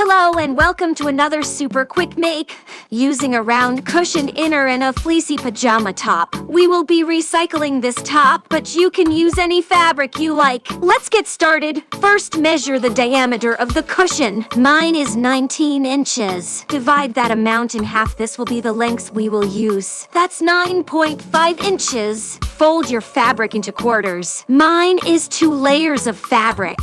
Hello and welcome to another super quick make. Using a round cushioned inner and a fleecy pajama top. We will be recycling this top, but you can use any fabric you like. Let's get started. First, measure the diameter of the cushion. Mine is 19 inches. Divide that amount in half. This will be the length we will use. That's 9.5 inches. Fold your fabric into quarters. Mine is 2 layers of fabric.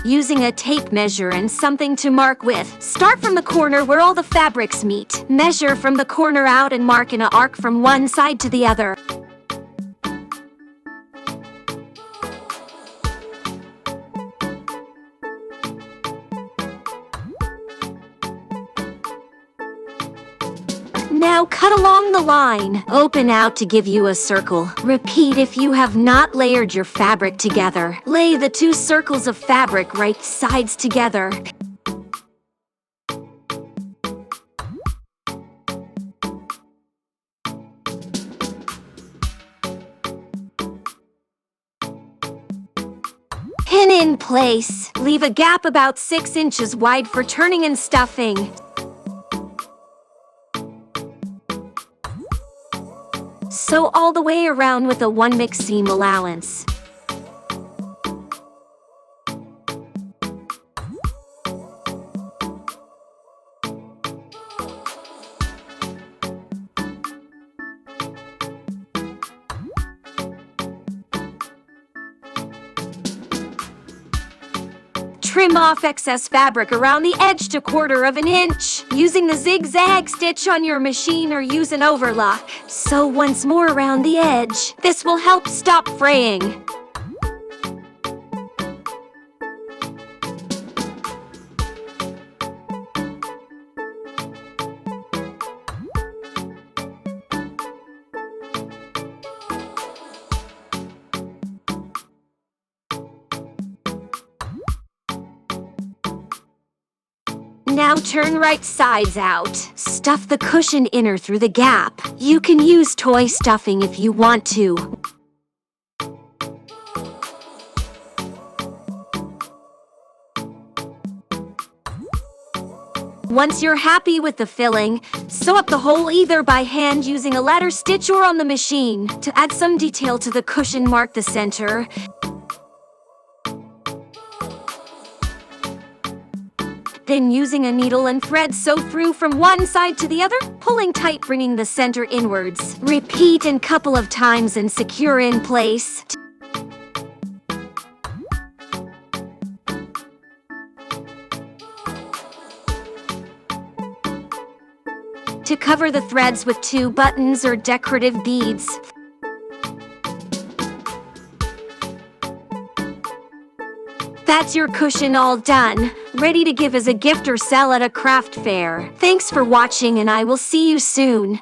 Using a tape measure and something to mark with. Start from the corner where all the fabrics meet. Measure from the corner out and mark in an arc from one side to the other. Now cut along the line. Open out to give you a circle. Repeat if you have not layered your fabric together. Lay the 2 circles of fabric right sides together. Pin in place. Leave a gap about 6 inches wide for turning and stuffing. Sew all the way around with a 1 mix seam allowance. Trim off excess fabric around the edge to 1/4 of an inch. Using the zigzag stitch on your machine or use an overlock. Sew once more around the edge. This will help stop fraying. Now turn right sides out. Stuff the cushion inner through the gap. You can use toy stuffing if you want to. Once you're happy with the filling, sew up the hole either by hand using a ladder stitch or on the machine. To add some detail to the cushion, mark the center. Then using a needle and thread, sew through from one side to the other, pulling tight, bringing the center inwards. Repeat a couple of times and secure in place. To cover the threads with 2 buttons or decorative beads. That's your cushion all done, ready to give as a gift or sell at a craft fair. Thanks for watching and I will see you soon.